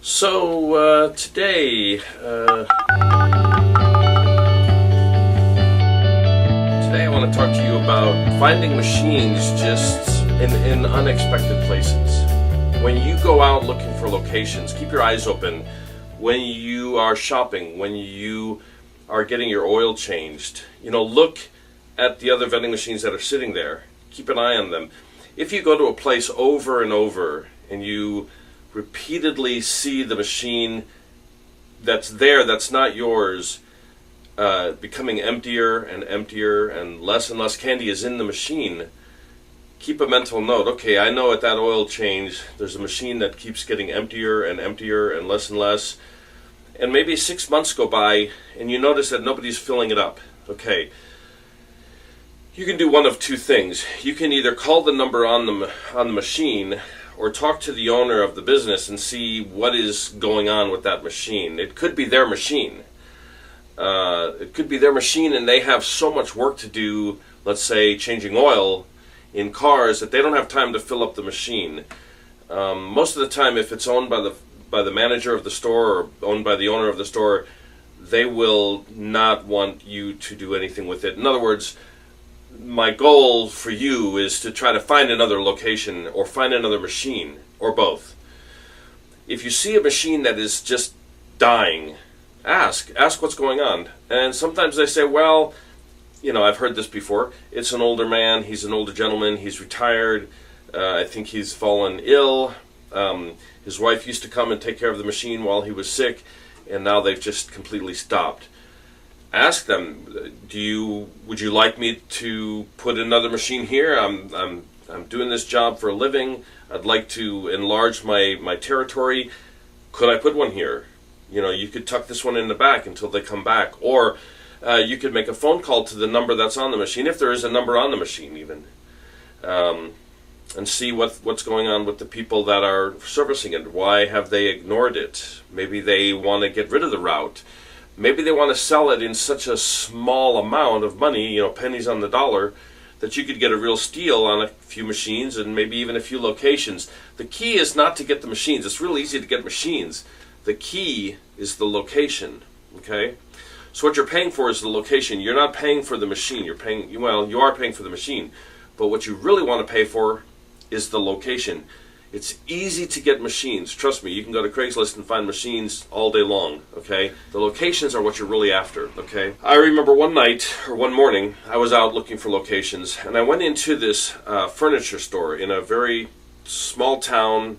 Today I want to talk to you about finding machines just in unexpected places. When you go out looking for locations, keep your eyes open. When you are shopping, when you are getting your oil changed, look at the other vending machines that are sitting there. Keep an eye on them. If you go to a place over and over and you repeatedly see the machine that's there, that's not yours, becoming emptier and emptier and less candy is in the machine, keep a mental note. Okay, I know at that oil change there's a machine that keeps getting emptier and emptier and less, and maybe 6 months go by and you notice that nobody's filling it up. Okay, you can do one of two things. You can either call the number on the machine or talk to the owner of the business and see what is going on with that machine. It could be their machine. And they have so much work to do, let's say changing oil in cars, that they don't have time to fill up the machine. Most of the time, if it's owned by the manager of the store or owned by the owner of the store, they will not want you to do anything with it. In other words, my goal for you is to try to find another location or find another machine, or both. If you see a machine that is just dying, ask what's going on. And sometimes they say, well, I've heard this before. It's an older man, he's an older gentleman, he's retired, I think he's fallen ill. His wife used to come and take care of the machine while he was sick, and now they've just completely stopped. Ask them, would you like me to put another machine here? I'm doing this job for a living. I'd like to enlarge my territory. Could I put one here? You could tuck this one in the back until they come back, or you could make a phone call to the number that's on the machine, if there is a number on the machine even, and see what's going on with the people that are servicing it. Why have they ignored it? Maybe they want to get rid of the route. Maybe they want to sell it in such a small amount of money, pennies on the dollar, that you could get a real steal on a few machines and maybe even a few locations. The key is not to get the machines. It's real easy to get machines. The key is the location, okay? So what you're paying for is the location. You're not paying for the machine. You are paying for the machine. But what you really want to pay for is the location. It's easy to get machines. Trust me, you can go to Craigslist and find machines all day long, okay? The locations are what you're really after, okay? I remember one morning, I was out looking for locations, and I went into this furniture store in a very small town.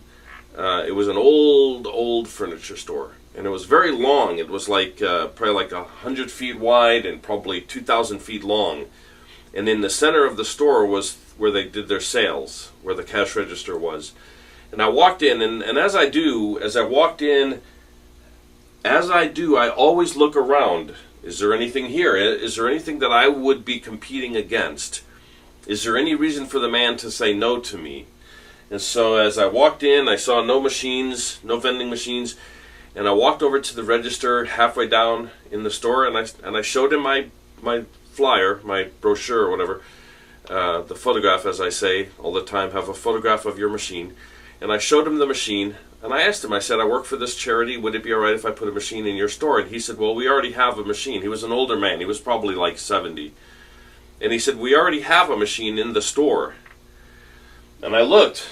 It was an old furniture store, and it was very long. It was probably like 100 feet wide and probably 2,000 feet long. And in the center of the store was where they did their sales, where the cash register was. And I walked in, and as I always look around. Is there anything here? Is there anything that I would be competing against? Is there any reason for the man to say no to me? And so as I walked in, I saw no machines, no vending machines, and I walked over to the register halfway down in the store, and I showed him my flyer, my brochure or whatever, the photograph, as I say all the time, have a photograph of your machine. And I showed him the machine, and I asked him, I said, I work for this charity, would it be all right if I put a machine in your store? And he said, well, we already have a machine. He was an older man, he was probably like 70. And he said, we already have a machine in the store. And I looked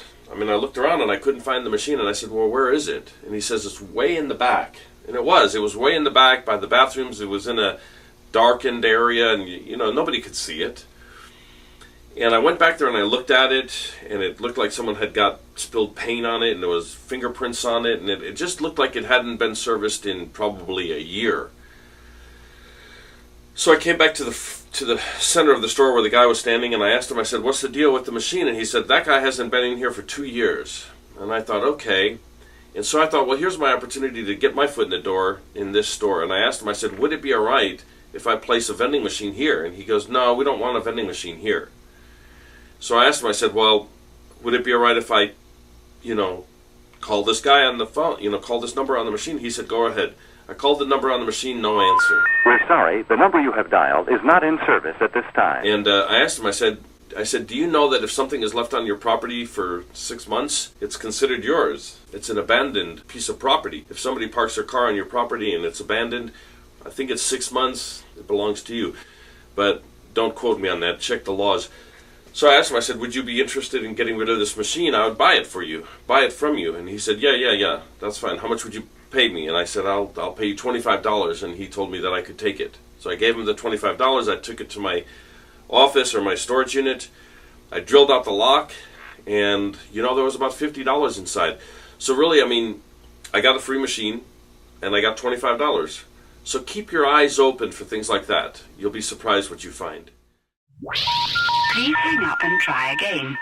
around and I couldn't find the machine, and I said, well, where is it? And he says, it's way in the back. And it was way in the back by the bathrooms. It was in a darkened area, and nobody could see it. And I went back there and I looked at it, and it looked like someone had got spilled paint on it, and there was fingerprints on it, and it just looked like it hadn't been serviced in probably a year. So I came back to the center of the store where the guy was standing, and I asked him, I said, what's the deal with the machine? And he said, that guy hasn't been in here for 2 years. And I thought, okay. And so I thought, well, here's my opportunity to get my foot in the door in this store. And I asked him, I said, would it be all right if I place a vending machine here? And he goes, no, we don't want a vending machine here. So I asked him, I said, well, would it be all right if I, call this guy on the phone, call this number on the machine? He said, go ahead. I called the number on the machine, no answer. We're sorry, the number you have dialed is not in service at this time. And I asked him, I said, I said, do you know that if something is left on your property for 6 months, it's considered yours? It's an abandoned piece of property. If somebody parks their car on your property and it's abandoned, I think it's 6 months, it belongs to you. But don't quote me on that, check the laws. So I asked him, I said, would you be interested in getting rid of this machine? I would buy it for you, buy it from you. And he said, yeah, that's fine. How much would you pay me? And I said, I'll pay you $25. And he told me that I could take it. So I gave him the $25. I took it to my office or my storage unit. I drilled out the lock, and there was about $50 inside. So really, I got a free machine, and I got $25. So keep your eyes open for things like that. You'll be surprised what you find. Please hang up and try again.